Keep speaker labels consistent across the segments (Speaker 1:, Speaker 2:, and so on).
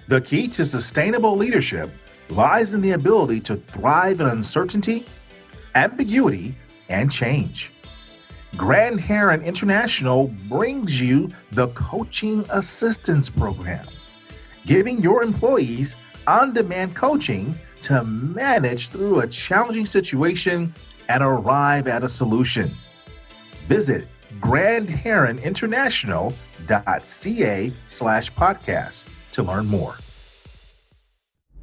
Speaker 1: The key to sustainable leadership lies in the ability to thrive in uncertainty, ambiguity, and change. Grand Heron International brings you the Coaching Assistance Program, giving your employees on-demand coaching to manage through a challenging situation and arrive at a solution. Visit grandheroninternational.ca/podcast to learn more.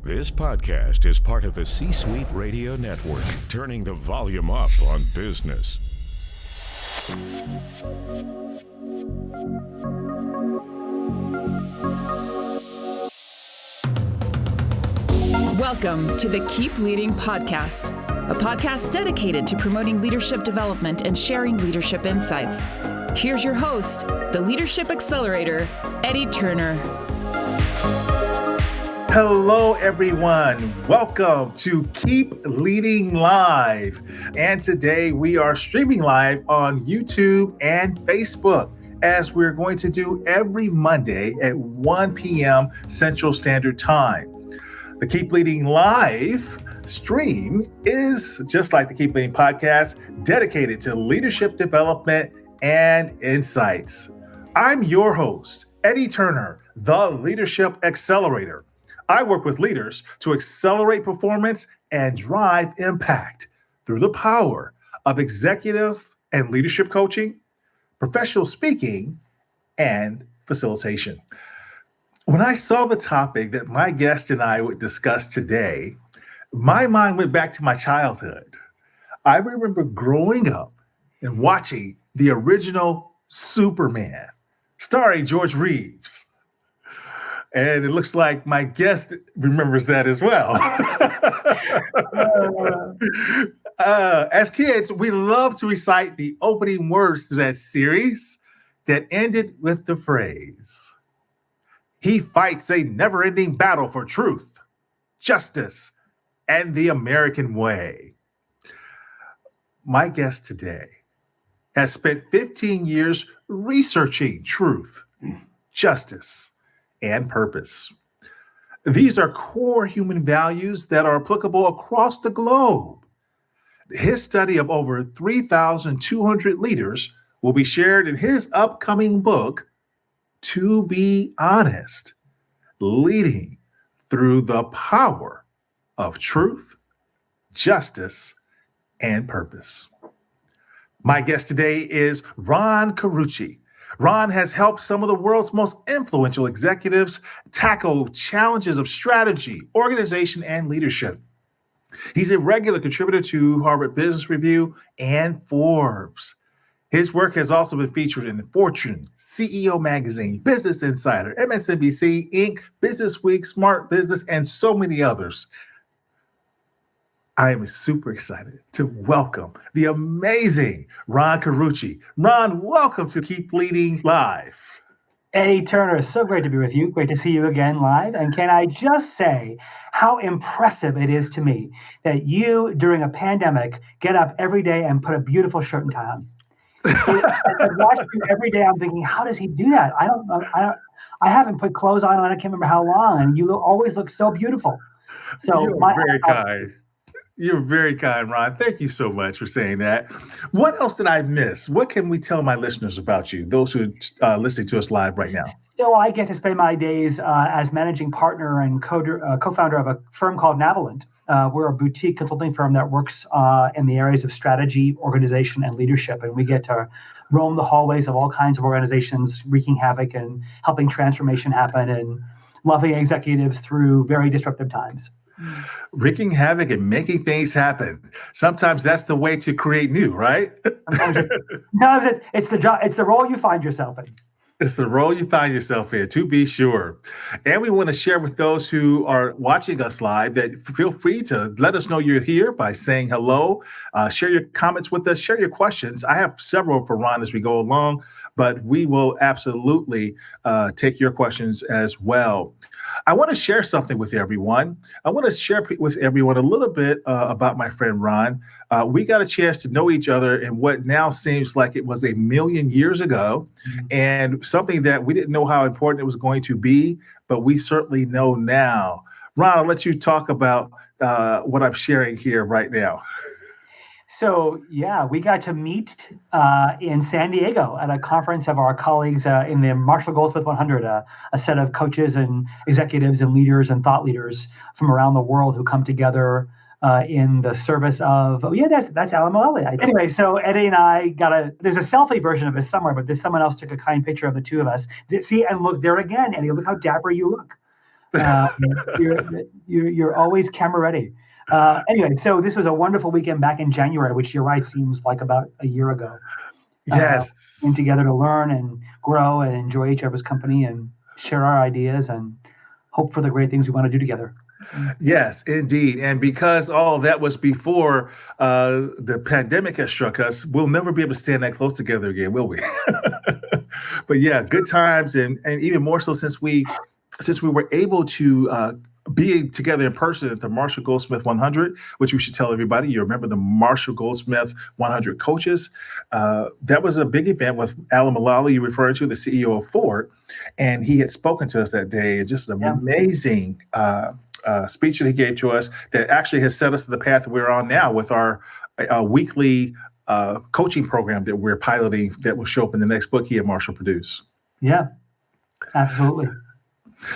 Speaker 2: This podcast is part of the C-Suite Radio Network, turning the volume up on business.
Speaker 3: Welcome to the Keep Leading Podcast, a podcast dedicated to promoting leadership development and sharing leadership insights. Here's your host, the Leadership Accelerator, Eddie Turner.
Speaker 1: Hello, everyone. Welcome to Keep Leading Live. And today we are streaming live on YouTube and Facebook, as we're going to do every Monday at 1 p.m. Central Standard Time. The Keep Leading Live stream is, just like the Keep Leading podcast, dedicated to leadership development and insights. I'm your host, Eddie Turner, the Leadership Accelerator. I work with leaders to accelerate performance and drive impact through the power of executive and leadership coaching, professional speaking, and facilitation. When I saw the topic that my guest and I would discuss today, my mind went back to my childhood. I remember growing up and watching the original Superman, starring George Reeves. And it looks like my guest remembers that as well. As kids, we love to recite the opening words to that series that ended with the phrase, "He fights a never-ending battle for truth, justice, and the American way." My guest today has spent 15 years researching truth, justice, and purpose. These are core human values that are applicable across the globe. His study of over 3,200 leaders will be shared in his upcoming book, To Be Honest, Leading Through the Power of Truth, Justice, and Purpose. My guest today is Ron Karucci. Ron has helped some of the world's most influential executives tackle challenges of strategy, organization, and leadership. He's a regular contributor to Harvard Business Review and Forbes. His work has also been featured in Fortune, CEO Magazine, Business Insider, MSNBC, Inc., Business Week, Smart Business, and so many others. I am super excited to welcome the amazing Ron Karucci. Ron, welcome to Keep Leading Live.
Speaker 4: Eddie Turner, so great to be with you. Great to see you again live. And can I just say how impressive it is to me that you, during a pandemic, get up every day and put a beautiful shirt and tie on. I watch you every day. I'm thinking, how does he do that? I haven't put clothes on. I can't remember how long. And you always look so beautiful. So
Speaker 1: You're very kind. You're very kind, Ron. Thank you so much for saying that. What else did I miss? What can we tell my listeners about you, those who are listening to us live right now?
Speaker 4: So I get to spend my days as managing partner and co-founder of a firm called Navalent. We're a boutique consulting firm that works in the areas of strategy, organization, and leadership. And we get to roam the hallways of all kinds of organizations, wreaking havoc and helping transformation happen and loving executives through very disruptive times.
Speaker 1: Wreaking havoc and making things happen. Sometimes that's the way to create new, right?
Speaker 4: No, it's the job. It's the role you find yourself in.
Speaker 1: It's the role you find yourself in, to be sure. And we want to share with those who are watching us live that feel free to let us know you're here by saying hello. Share your comments with us. Share your questions. I have several for Ron as we go along, but we will absolutely take your questions as well. I want to share something with everyone. I want to share with everyone a little bit about my friend Ron. We got a chance to know each other in what now seems like it was a million years ago, and something that we didn't know how important it was going to be, but we certainly know now. Ron, I'll let you talk about what I'm sharing here right now.
Speaker 4: So, yeah, we got to meet in San Diego at a conference of our colleagues in the Marshall Goldsmith 100, a set of coaches and executives and leaders and thought leaders from around the world who come together in the service of, that's Alan Mulally. Anyway, so Eddie and I there's a selfie version of this somewhere, but someone else took a kind picture of the two of us. See, and look there again, Eddie, look how dapper you look. You're always camera ready. Anyway, so this was a wonderful weekend back in January, which you're right, seems like about a year ago.
Speaker 1: Yes.
Speaker 4: Came together to learn and grow and enjoy each other's company and share our ideas and hope for the great things we want to do together.
Speaker 1: Yes, indeed. And because all of that was before the pandemic has struck us, we'll never be able to stand that close together again, will we? But yeah, good times. And even more so since we were able to be together in person at the Marshall Goldsmith 100, which we should tell everybody. You remember the Marshall Goldsmith 100 coaches. That was a big event with Alan Mulally, you referred to, the CEO of Ford. And he had spoken to us that day. Just an amazing speech that he gave to us that actually has set us to the path we're on now with our weekly coaching program that we're piloting that will show up in the next book he and Marshall produce.
Speaker 4: Yeah, absolutely.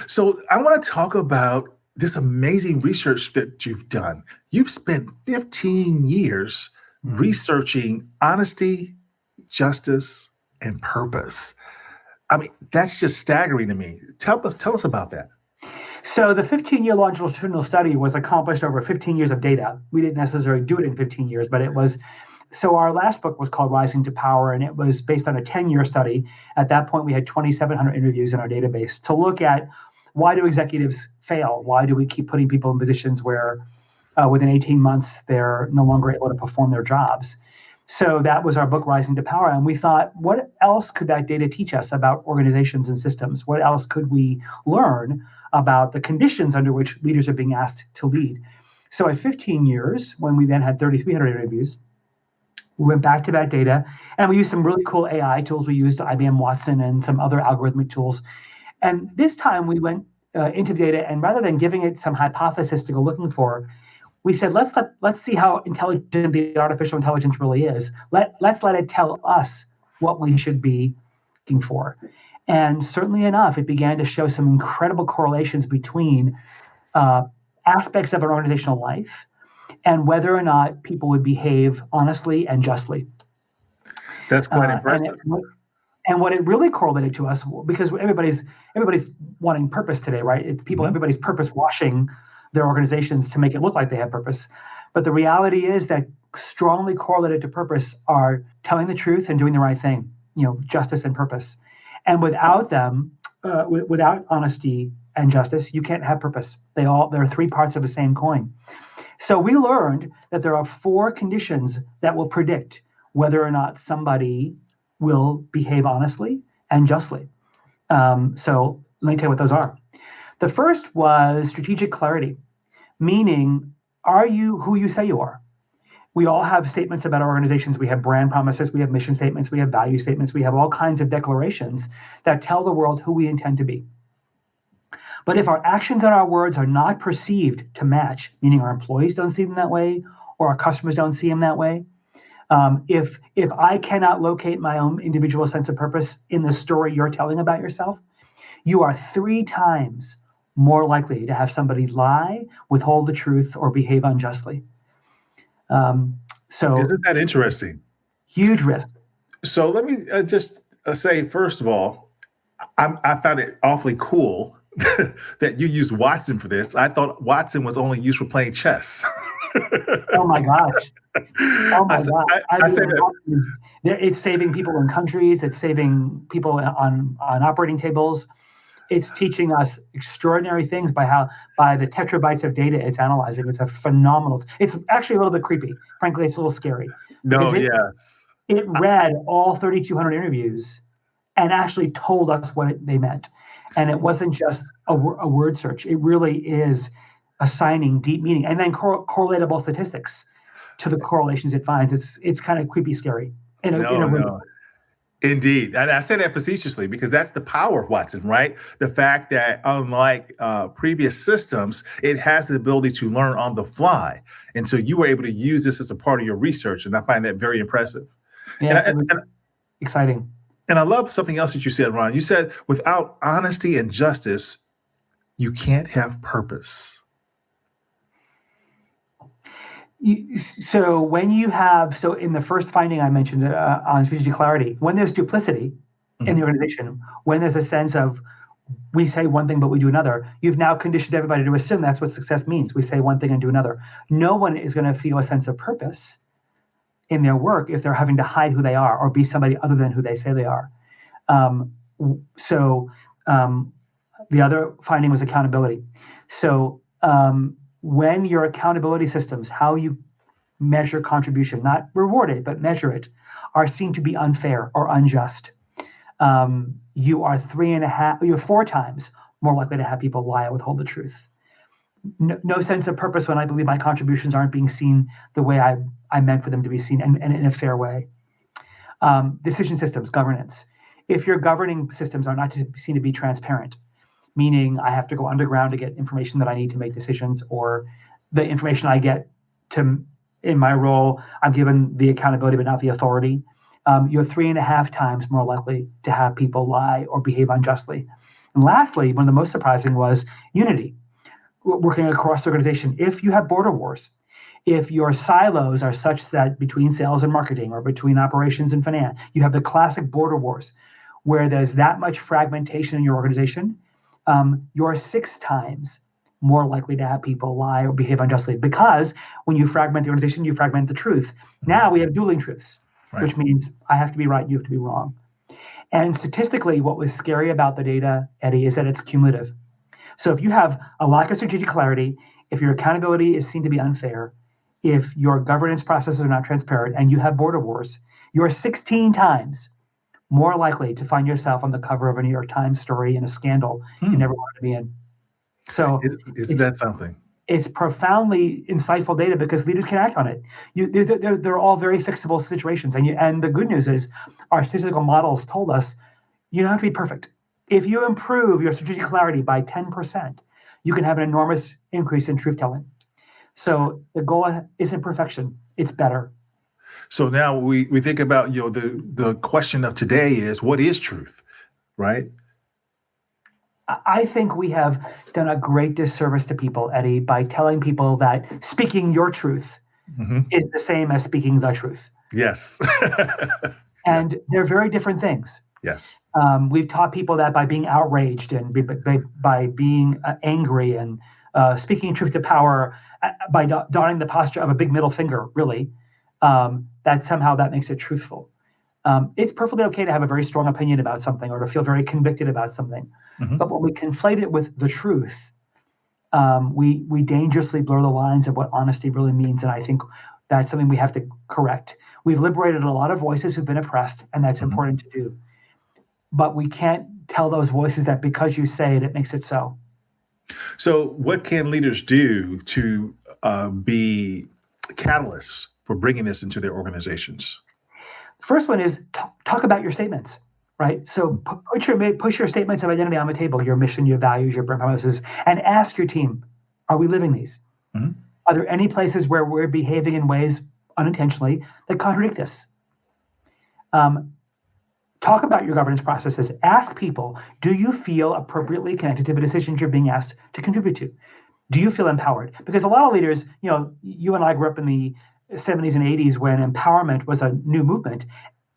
Speaker 1: So I want to talk about this amazing research that you've done. You've spent 15 years researching honesty, justice, and purpose. I mean, that's just staggering to me. Tell us about that.
Speaker 4: So the 15-year longitudinal study was accomplished over 15 years of data. We didn't necessarily do it in 15 years, but it was. So our last book was called Rising to Power, and it was based on a 10-year study. At that point, we had 2,700 interviews in our database to look at why do executives fail? Why do we keep putting people in positions where within 18 months they're no longer able to perform their jobs? So that was our book, Rising to Power. And we thought, what else could that data teach us about organizations and systems? What else could we learn about the conditions under which leaders are being asked to lead? So at 15 years, when we then had 3,300 interviews, we went back to that data and we used some really cool AI tools. We used IBM Watson and some other algorithmic tools. And this time we went into the data, and rather than giving it some hypothesis to go looking for, we said, let's see how intelligent the artificial intelligence really is. Let's let it tell us what we should be looking for. And certainly enough, it began to show some incredible correlations between aspects of an organizational life and whether or not people would behave honestly and justly.
Speaker 1: That's quite impressive.
Speaker 4: And what it really correlated to us, because everybody's wanting purpose today, right? Everybody's purpose washing their organizations to make it look like they have purpose. But the reality is that strongly correlated to purpose are telling the truth and doing the right thing, justice and purpose. And without them, without honesty and justice, you can't have purpose. They're three parts of the same coin. So we learned that there are 4 conditions that will predict whether or not somebody will behave honestly and justly. So let me tell you what those are. The first was strategic clarity, meaning, are you who you say you are? We all have statements about our organizations. We have brand promises, we have mission statements, we have value statements, we have all kinds of declarations that tell the world who we intend to be. But if our actions and our words are not perceived to match, meaning our employees don't see them that way, or our customers don't see them that way, if I cannot locate my own individual sense of purpose in the story you're telling about yourself, you are 3 times more likely to have somebody lie, withhold the truth, or behave unjustly. So
Speaker 1: isn't that interesting?
Speaker 4: Huge risk.
Speaker 1: So let me just say, first of all, I found it awfully cool that you used Watson for this. I thought Watson was only used for playing chess.
Speaker 4: Oh my gosh. Oh my God. It's saving people in countries. It's saving people on operating tables. It's teaching us extraordinary things by the tetrabytes of data it's analyzing. It's a phenomenal. It's actually a little bit creepy. Frankly, it's a little scary.
Speaker 1: No, yes.
Speaker 4: It read all 3,200 interviews and actually told us what they meant. And it wasn't just a word search. It really is assigning deep meaning and then correlatable statistics to the correlations it finds. It's kind of creepy, scary in a way.
Speaker 1: No. Indeed. And I say that facetiously because that's the power of Watson, right? The fact that unlike previous systems, it has the ability to learn on the fly. And so you were able to use this as a part of your research. And I find that very impressive.
Speaker 4: Yeah, and exciting.
Speaker 1: And I love something else that you said, Ron. You said, without honesty and justice, you can't have purpose.
Speaker 4: So in the first finding I mentioned on strategic clarity, when there's duplicity in the organization, when there's a sense of we say one thing but we do another, you've now conditioned everybody to assume that's what success means. We say one thing and do another. No one is going to feel a sense of purpose in their work if they're having to hide who they are or be somebody other than who they say they are. The other finding was accountability. So when your accountability systems, how you measure contribution, not reward it, but measure it, are seen to be unfair or unjust, you are 4 times more likely to have people lie or withhold the truth. No sense of purpose when I believe my contributions aren't being seen the way I meant for them to be seen and in a fair way. Decision systems, governance. If your governing systems are not seen to be transparent, meaning I have to go underground to get information that I need to make decisions, or the information I get in my role, I'm given the accountability but not the authority, you're 3.5 times more likely to have people lie or behave unjustly. And lastly, one of the most surprising was unity, working across the organization. If you have border wars, if your silos are such that between sales and marketing or between operations and finance, you have the classic border wars where there's that much fragmentation in your organization, you're 6 times more likely to have people lie or behave unjustly, because when you fragment the organization, you fragment the truth. Now we have dueling truths, right, which means I have to be right, you have to be wrong. And statistically, what was scary about the data, Eddie, is that it's cumulative. So if you have a lack of strategic clarity, if your accountability is seen to be unfair, if your governance processes are not transparent, and you have border wars, you're 16 times more likely to find yourself on the cover of a New York Times story in a scandal you never wanted to be in. So
Speaker 1: isn't that something?
Speaker 4: It's profoundly insightful data because leaders can act on it. They're all very fixable situations. And the good news is our statistical models told us you don't have to be perfect. If you improve your strategic clarity by 10%, you can have an enormous increase in truth-telling. So the goal isn't perfection, it's better.
Speaker 1: So now we think about, the question of today is, what is truth, right?
Speaker 4: I think we have done a great disservice to people, Eddie, by telling people that speaking your truth is the same as speaking the truth.
Speaker 1: Yes.
Speaker 4: And they're very different things.
Speaker 1: Yes.
Speaker 4: We've taught people that by being outraged and by being angry and speaking truth to power, by donning the posture of a big middle finger, really, that somehow that makes it truthful. It's perfectly okay to have a very strong opinion about something or to feel very convicted about something. But when we conflate it with the truth, we dangerously blur the lines of what honesty really means. And I think that's something we have to correct. We've liberated a lot of voices who've been oppressed, and that's important to do. But we can't tell those voices that because you say it, it makes it so.
Speaker 1: So what can leaders do to be catalysts for bringing this into their organizations?
Speaker 4: First one is talk about your statements, right? So push your statements of identity on the table, your mission, your values, your brand promises, and ask your team, are we living these? Are there any places where we're behaving in ways unintentionally that contradict this? Talk about your governance processes. Ask people, do you feel appropriately connected to the decisions you're being asked to contribute to? Do you feel empowered? Because a lot of leaders, you and I grew up in the 70s and 80s when empowerment was a new movement.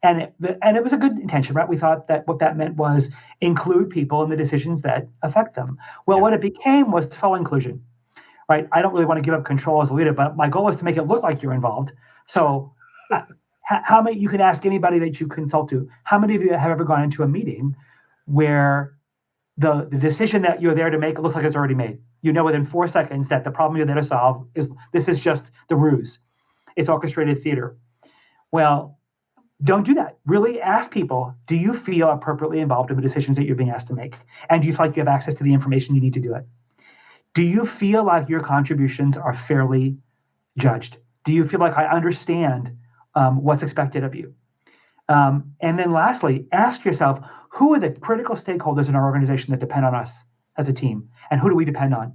Speaker 4: And it was a good intention, right? We thought that what that meant was include people in the decisions that affect them. Well, what it became was full inclusion, right? I don't really want to give up control as a leader, but my goal is to make it look like you're involved. So how many, you can ask anybody that you consult to, how many of you have ever gone into a meeting where the decision that you're there to make looks like it's already made? You know within 4 seconds that the problem you're there to solve is just the ruse. It's orchestrated theater. Well, don't do that. Really ask people, do you feel appropriately involved in the decisions that you're being asked to make? And do you feel like you have access to the information you need to do it? Do you feel like your contributions are fairly judged? Do you feel like I understand what's expected of you? And then lastly, ask yourself, who are the critical stakeholders in our organization that depend on us as a team? And who do we depend on?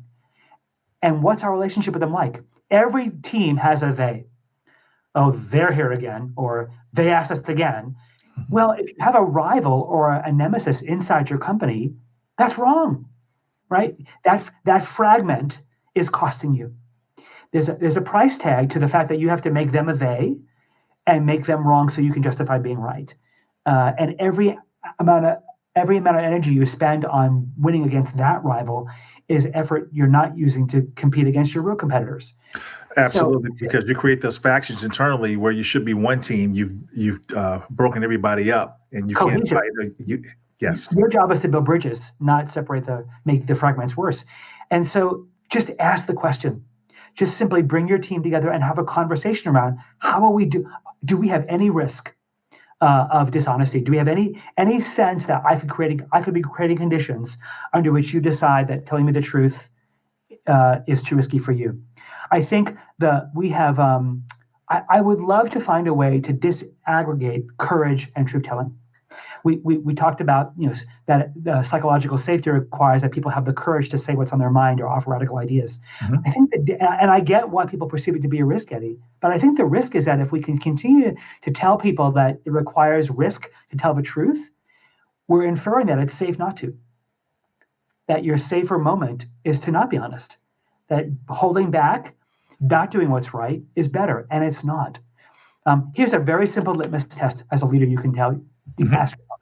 Speaker 4: And what's our relationship with them like? Every team has a they. Oh, they're here again, or they asked us again. Well, if you have a rival or a nemesis inside your company, that's wrong, right? That fragment is costing you. There's a price tag to the fact that you have to make them a they and make them wrong so you can justify being right. And every amount of energy you spend on winning against that rival is effort you're not using to compete against your real competitors.
Speaker 1: Absolutely, because you create those factions internally where you should be one team. You've broken everybody up, and you can't fight. Yes,
Speaker 4: your job is to build bridges, not make the fragments worse. And so, just ask the question. Just simply bring your team together and have a conversation around how will we do. Do we have any risk of dishonesty? Do we have any sense that I could be creating conditions under which you decide that telling me the truth is too risky for you? I think we have. I would love to find a way to disaggregate courage and truth telling. We talked about that psychological safety requires that people have the courage to say what's on their mind or offer radical ideas. Mm-hmm. I think and I get why people perceive it to be a risk, Eddie. But I think the risk is that if we can continue to tell people that it requires risk to tell the truth, we're inferring that it's safe not to. That your safer moment is to not be honest. That holding back, not doing what's right, is better, and it's not. Here's a very simple litmus test as a leader you can ask yourself.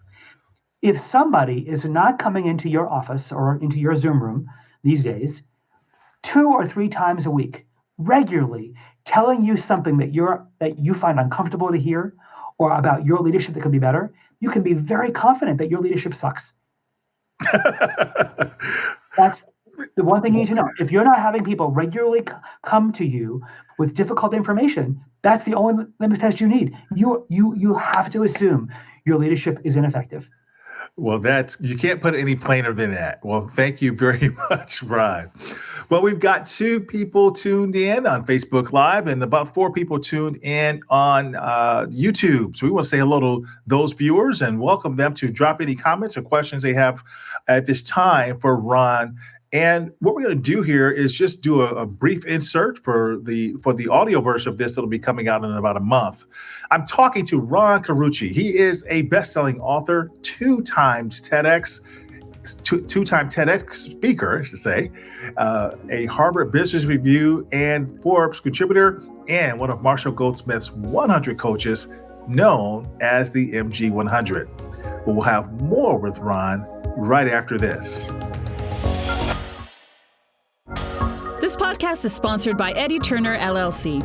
Speaker 4: If somebody is not coming into your office or into your Zoom room these days 2 or 3 times a week, regularly telling you something that you find uncomfortable to hear or about your leadership that could be better, you can be very confident that your leadership sucks. That's the one thing you need to know. If you're not having people regularly come to you with difficult information, that's the only litmus test you need. You have to assume your leadership is ineffective.
Speaker 1: Well, you can't put it any plainer than that. Well, thank you very much, Ron. Well, we've got 2 people tuned in on Facebook Live and about 4 people tuned in on YouTube. So we want to say hello to those viewers and welcome them to drop any comments or questions they have at this time for Ron. And what we're going to do here is just do a brief insert for the audio version of this that'll be coming out in about a month. I'm talking to Ron Karucci. He is a best-selling author, 2 times TEDx speaker, I should say, a Harvard Business Review and Forbes contributor, and one of Marshall Goldsmith's 100 coaches, known as the MG 100. We'll have more with Ron right after this.
Speaker 3: This podcast is sponsored by Eddie Turner, LLC.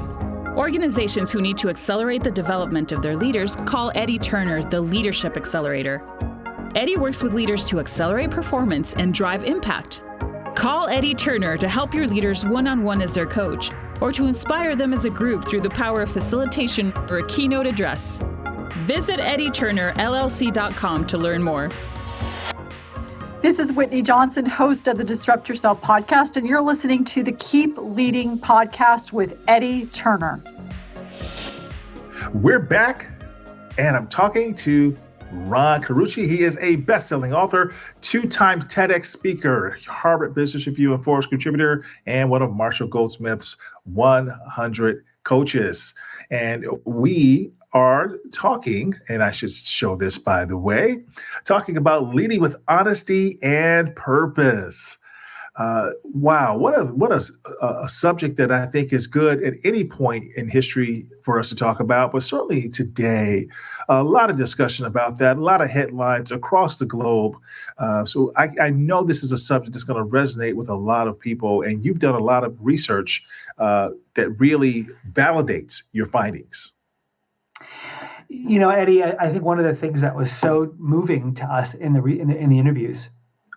Speaker 3: Organizations who need to accelerate the development of their leaders call Eddie Turner the Leadership Accelerator. Eddie works with leaders to accelerate performance and drive impact. Call Eddie Turner to help your leaders one-on-one as their coach, or to inspire them as a group through the power of facilitation or a keynote address. Visit EddieTurnerLLC.com to learn more.
Speaker 5: This is Whitney Johnson, host of the Disrupt Yourself podcast, and you're listening to the Keep Leading podcast with Eddie Turner.
Speaker 1: We're back, and I'm talking to Ron Karucci. He is a best-selling author, 2-time TEDx speaker, Harvard Business Review and Forbes contributor, and one of Marshall Goldsmith's 100 coaches. And we are talking, and I should show this, by the way, talking about leading with honesty and purpose. Wow, what a subject that I think is good at any point in history for us to talk about, but certainly today, a lot of discussion about that, a lot of headlines across the globe. So I know this is a subject that's going to resonate with a lot of people, and you've done a lot of research that really validates your findings.
Speaker 4: Eddie, I think one of the things that was so moving to us in the interviews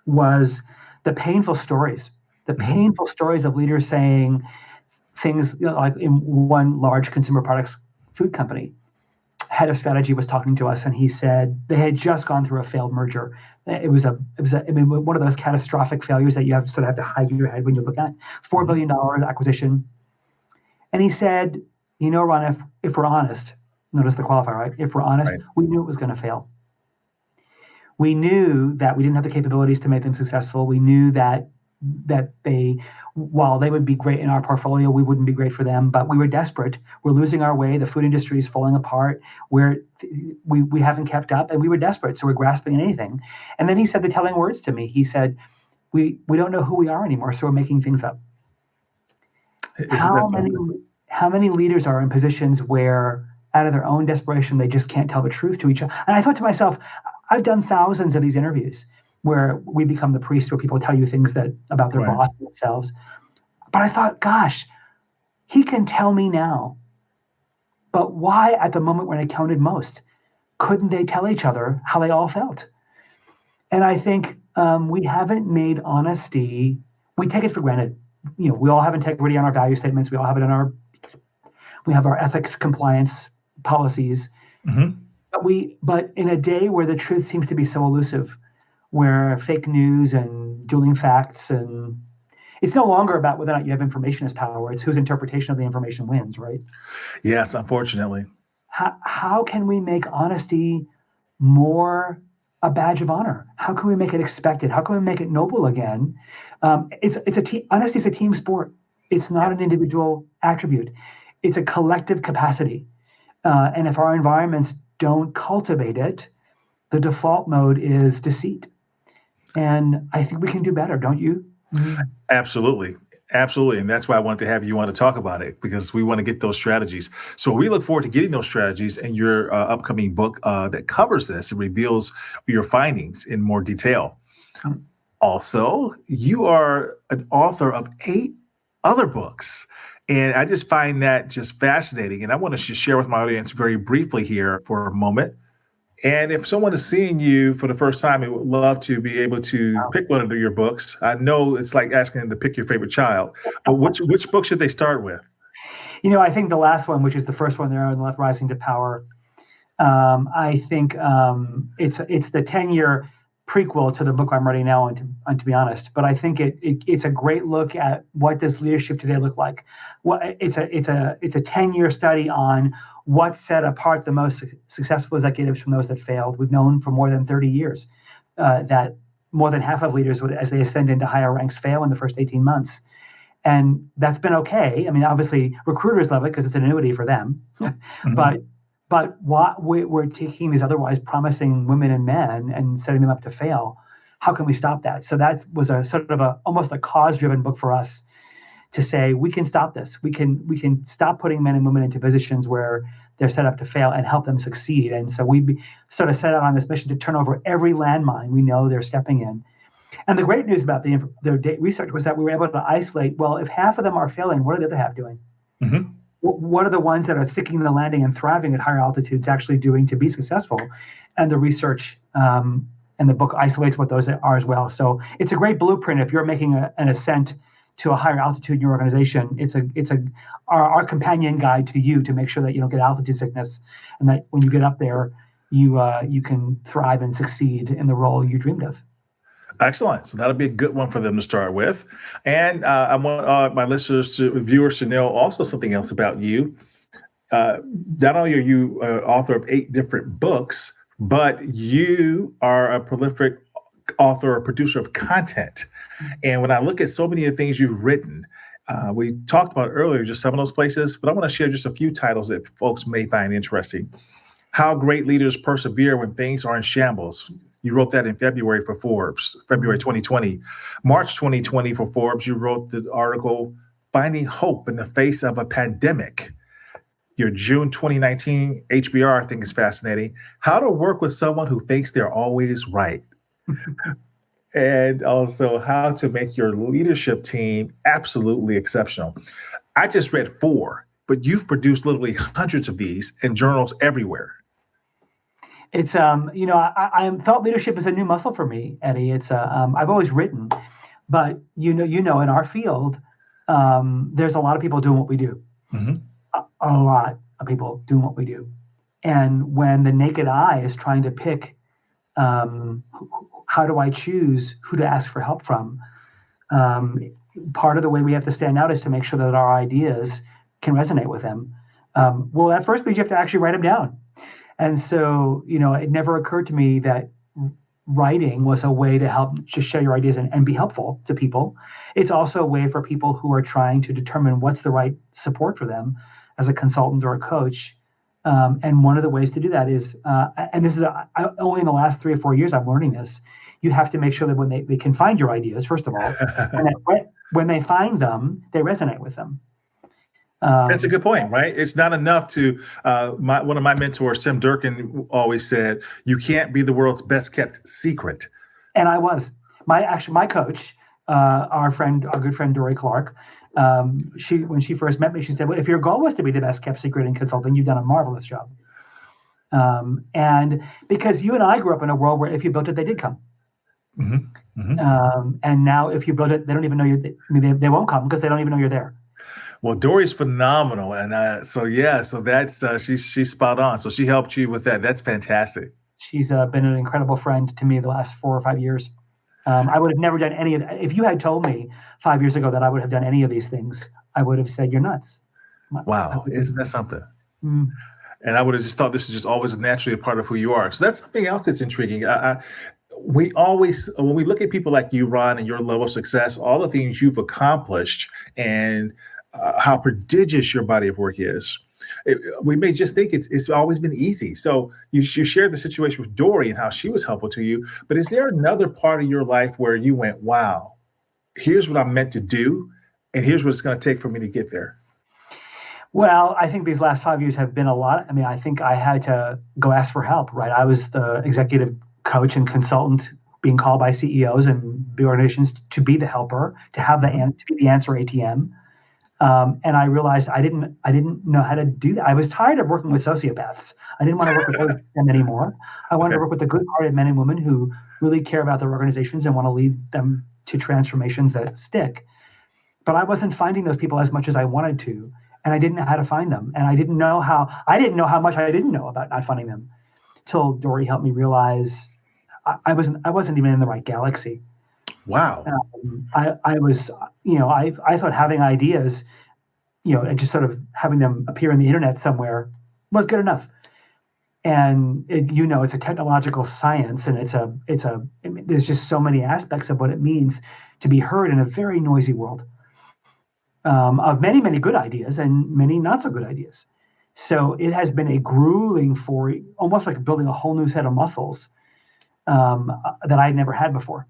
Speaker 4: was the painful stories of leaders saying things like in one large consumer products food company, head of strategy was talking to us, and he said they had just gone through a failed merger. It was one of those catastrophic failures that you have sort of have to hide your head when you look at $4 billion acquisition. And he said, Ron, if we're honest, notice the qualifier, right? If we're honest, we knew it was going to fail. We knew that we didn't have the capabilities to make them successful. We knew that they, while they would be great in our portfolio, we wouldn't be great for them. But we were desperate. We're losing our way. The food industry is falling apart. We haven't kept up, and we were desperate. So we're grasping at anything. And then he said the telling words to me. He said, "We don't know who we are anymore, so we're making things up." How many leaders are in positions where, out of their own desperation, they just can't tell the truth to each other? And I thought to myself, I've done thousands of these interviews where we become the priest, where people tell you things about their boss and themselves. But I thought, gosh, he can tell me now. But why, at the moment when it counted most, couldn't they tell each other how they all felt? And I think we haven't made honesty, we take it for granted. We all have integrity on our value statements. We all have it we have our ethics compliance policies. Mm-hmm. But in a day where the truth seems to be so elusive, where fake news and dueling facts, and it's no longer about whether or not you have information as power, it's whose interpretation of the information wins, right?
Speaker 1: Yes, unfortunately.
Speaker 4: How can we make honesty more a badge of honor? How can we make it expected? How can we make it noble again? Honesty is a team sport. It's not an individual attribute. It's a collective capacity. And if our environments don't cultivate it, the default mode is deceit. And I think we can do better, don't you?
Speaker 1: Absolutely. Absolutely. And that's why I wanted to have you on to talk about it, because we want to get those strategies. So we look forward to getting those strategies in your upcoming book that covers this and reveals your findings in more detail. Also, you are an author of 8 other books. And I just find that just fascinating. And I want to share with my audience very briefly here for a moment. And if someone is seeing you for the first time, I would love to be able to pick one of your books. I know it's like asking them to pick your favorite child, but which book should they start with?
Speaker 4: I think the last one, which is the first one there on the left, Rising to Power. I think it's the 10-year prequel to the book I'm writing now, and to be honest, but I think it's a great look at what does leadership today look like. It's a 10-year study on what set apart the most successful executives from those that failed. We've known for more than 30 years that more than half of leaders, as they ascend into higher ranks, fail in the first 18 months. And that's been okay. I mean, obviously, recruiters love it because it's an annuity for them. Mm-hmm. But what we're taking these otherwise promising women and men and setting them up to fail. How can we stop that? So that was a sort of almost a cause-driven book for us to say, we can stop this. We can stop putting men and women into positions where they're set up to fail and help them succeed. And so we sort of set out on this mission to turn over every landmine we know they're stepping in. And the great news about the research was that we were able to isolate, well, if half of them are failing, what are the other half doing? Mm-hmm. What are the ones that are sticking the landing and thriving at higher altitudes actually doing to be successful? And the research and the book isolates what those are as well. So it's a great blueprint. If you're making an ascent to a higher altitude in your organization, it's our companion guide to you to make sure that you don't get altitude sickness, and that when you get up there, you can thrive and succeed in the role you dreamed of.
Speaker 1: Excellent. So that'll be a good one for them to start with. And I want my viewers to know also something else about you. Not only are you author of 8 different books, but you are a prolific author or producer of content. And when I look at so many of the things you've written, we talked about earlier, just some of those places, but I want to share just a few titles that folks may find interesting. How Great Leaders Persevere When Things Are in Shambles. You wrote that in February for Forbes, February 2020. March 2020 for Forbes, you wrote the article, Finding Hope in the Face of a Pandemic. Your June 2019 HBR, I think, is fascinating. How to Work with Someone Who Thinks They're Always Right. And also how to make your leadership team absolutely exceptional. I just read 4, but you've produced literally hundreds of these in journals everywhere.
Speaker 4: It's, I thought leadership is a new muscle for me, Eddie. It's, I've always written, but in our field, there's a lot of people doing what we do. Mm-hmm. A lot of people doing what we do. And when the naked eye is trying to pick, how do I choose who to ask for help from? Part of the way we have to stand out is to make sure that our ideas can resonate with them. Well, at first, you have to actually write them down. And so, it never occurred to me that writing was a way to help just share your ideas and be helpful to people. It's also a way for people who are trying to determine what's the right support for them as a consultant or a coach. And one of the ways to do that is, and this is only in the last 3 or 4 years I'm learning this, you have to make sure that when they can find your ideas, first of all, and that when they find them, they resonate with them.
Speaker 1: That's a good point, right? It's not enough to, one of my mentors, Tim Durkin, always said, you can't be the world's best kept secret.
Speaker 4: And I was. My coach, our good friend Dory Clark, when she first met me, she said, well, if your goal was to be the best kept secret in consulting, you've done a marvelous job. And because you and I grew up in a world where if you built it, they did come. Mm-hmm. Mm-hmm. And now if you build it, they don't even know they won't come because they don't even know you're there.
Speaker 1: Well, Dory's phenomenal. And so that's, she's spot on. So she helped you with that. That's fantastic.
Speaker 4: She's been an incredible friend to me the last 4 or 5 years. I would have never done any of that. If you had told me 5 years ago that I would have done any of these things, I would have said, you're nuts.
Speaker 1: Wow. Isn't that something?
Speaker 4: Mm.
Speaker 1: And I would have just thought this is just always naturally a part of who you are. So that's something else that's intriguing. We always, when we look at people like you, Ron, and your level of success, all the things you've accomplished and how prodigious your body of work is, we may just think it's always been easy. So you shared the situation with Dory and how she was helpful to you. But is there another part of your life where you went, wow, here's what I'm meant to do, and here's what it's going to take for me to get there?
Speaker 4: Well, I think these last 5 years have been a lot. I mean, I think I had to go ask for help, right? I was the executive coach and consultant being called by CEOs and big organizations to be the helper, to be the answer ATM. And I realized I didn't know how to do that. I was tired of working with sociopaths. I didn't want to work with them anymore. I wanted to work with the good-hearted men and women who really care about their organizations and want to lead them to transformations that stick. But I wasn't finding those people as much as I wanted to, and I didn't know how to find them. And I didn't know how much I didn't know about not finding them, till Dory helped me realize I wasn't even in the right galaxy.
Speaker 1: Wow.
Speaker 4: I was, I thought having ideas, and just sort of having them appear in the internet somewhere was good enough. And it's a technological science, and there's just so many aspects of what it means to be heard in a very noisy world of many, many good ideas and many not so good ideas. So it has been a grueling almost like building a whole new set of muscles that I'd never had before.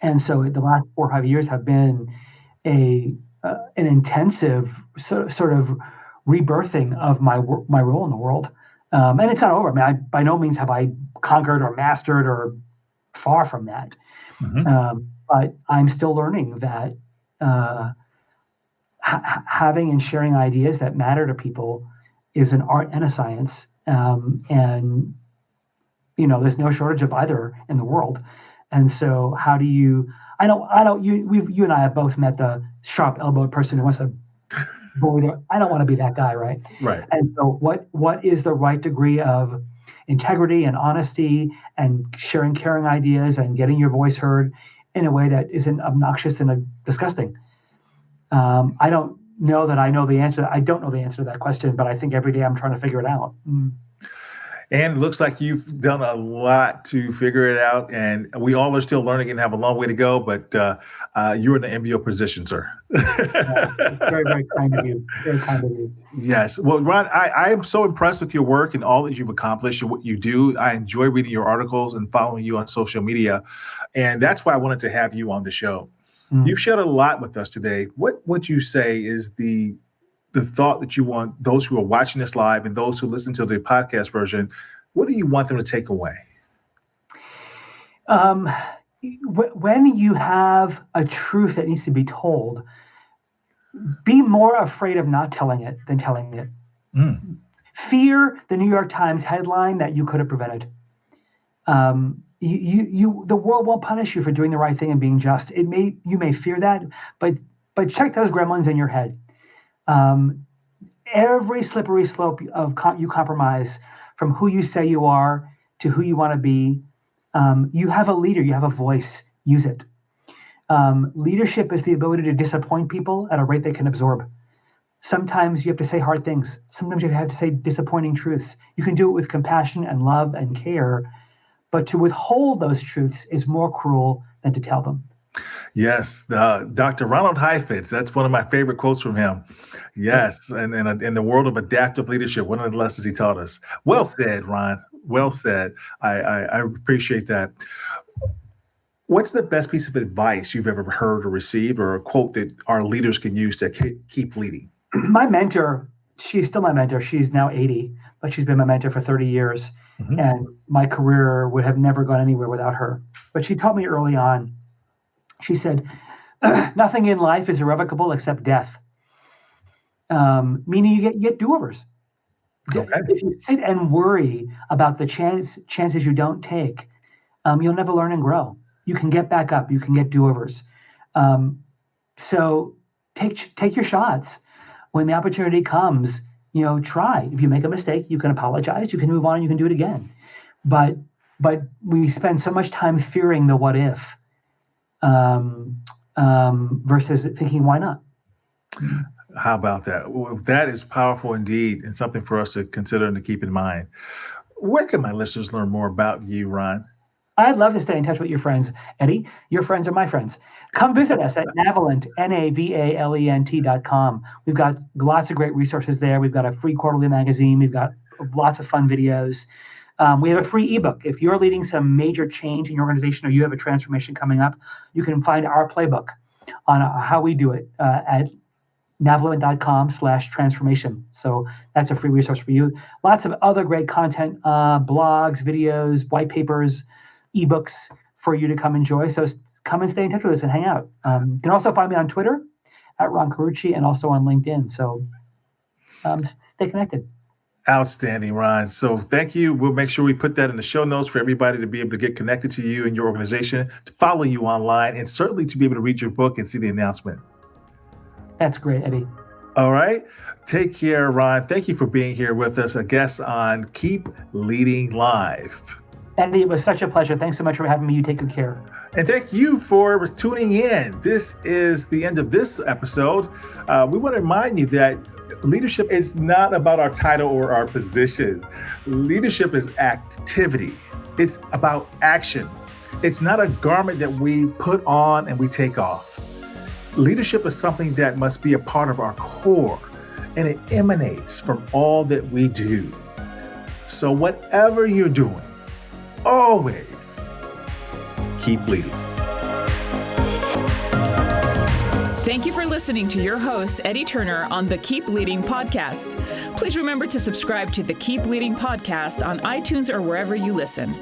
Speaker 4: And so the last 4 or 5 years have been an intensive sort of rebirthing of my role in the world. And it's not over. I mean, by no means have I conquered or mastered, or far from that. Mm-hmm. But I'm still learning that having and sharing ideas that matter to people is an art and a science. And there's no shortage of either in the world. And so how do you, you and I have both met the sharp elbowed person who wants to bully their, I don't want to be that guy, right?
Speaker 1: Right.
Speaker 4: And so what is the right degree of integrity and honesty and sharing caring ideas and getting your voice heard in a way that isn't obnoxious and disgusting? I don't know that I know the answer. I don't know the answer to that question, but I think every day I'm trying to figure it out.
Speaker 1: And it looks like you've done a lot to figure it out, and we all are still learning and have a long way to go, but you're in an enviable position, sir.
Speaker 4: Very, very kind of you. Very kind of you.
Speaker 1: Yes. Well, Ron, I am so impressed with your work and all that you've accomplished and what you do. I enjoy reading your articles and following you on social media, and that's why I wanted to have you on the show. You've shared a lot with us today. What would you say is the thought that you want those who are watching this live and those who listen to the podcast version, what do you want them to take away?
Speaker 4: When you have a truth that needs to be told, be more afraid of not telling it than telling it. Fear the New York Times headline that you could have prevented. The world won't punish you for doing the right thing and being just. You may fear that, but check those gremlins in your head. And every slippery slope of you compromise from who you say you are to who you want to be. You have a leader, you have a voice, use it. Leadership is the ability to disappoint people at a rate they can absorb. Sometimes you have to say hard things. Sometimes you have to say disappointing truths. You can do it with compassion and love and care, but to withhold those truths is more cruel than to tell them.
Speaker 1: Yes, Dr. Ronald Heifetz, that's one of my favorite quotes from him. Yes, and in the world of adaptive leadership, one of the lessons he taught us. Well said, Ron. Well said. I appreciate that. What's the best piece of advice you've ever heard or received, or a quote that our leaders can use to keep leading?
Speaker 4: My mentor, she's still my mentor. She's now 80, but she's been my mentor for 30 years. Mm-hmm. And my career would have never gone anywhere without her. But she taught me early on, she said, nothing in life is irrevocable except death. Meaning you get do-overs. Okay. If you sit and worry about the chances you don't take, you'll never learn and grow. You can get back up. You can get do-overs. So take your shots. When the opportunity comes, try. If you make a mistake, you can apologize. You can move on. And you can do it again. But we spend so much time fearing the what if versus thinking why not.
Speaker 1: How about that? Well, that is powerful indeed, and something for us to consider and to keep in mind. Where can my listeners learn more about you, Ron?
Speaker 4: I'd love to stay in touch with your friends, Eddie. Your friends are my friends. Come visit us at Navalent, NAVALENT.com. We've got lots of great resources there. We've got a free quarterly magazine. We've got lots of fun videos. We have a free ebook. If you're leading some major change in your organization or you have a transformation coming up, you can find our playbook on how we do it at Navalent.com/transformation. So that's a free resource for you. Lots of other great content, blogs, videos, white papers, ebooks for you to come enjoy. So come and stay in touch with us and hang out. You can also find me on Twitter at Ron Karucci and also on LinkedIn. So stay connected.
Speaker 1: Outstanding, Ron. So thank you. We'll make sure we put that in the show notes for everybody to be able to get connected to you and your organization, to follow you online, and certainly to be able to read your book and see the announcement.
Speaker 4: That's great, Eddie.
Speaker 1: All right. Take care, Ron. Thank you for being here with us, a guest on Keep Leading Live.
Speaker 4: Eddie, it was such a pleasure. Thanks so much for having me. You take good care.
Speaker 1: And thank you for tuning in. This is the end of this episode. We want to remind you that leadership is not about our title or our position. Leadership is activity. It's about action. It's not a garment that we put on and we take off. Leadership is something that must be a part of our core, and it emanates from all that we do. So whatever you're doing, always keep leading.
Speaker 3: Thank you for listening to your host, Eddie Turner, on the Keep Leading podcast. Please remember to subscribe to the Keep Leading podcast on iTunes or wherever you listen.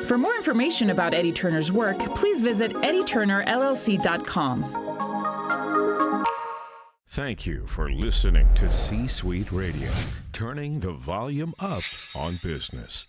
Speaker 3: For more information about Eddie Turner's work, please visit eddieturnerllc.com.
Speaker 2: Thank you for listening to C-Suite Radio, turning the volume up on business.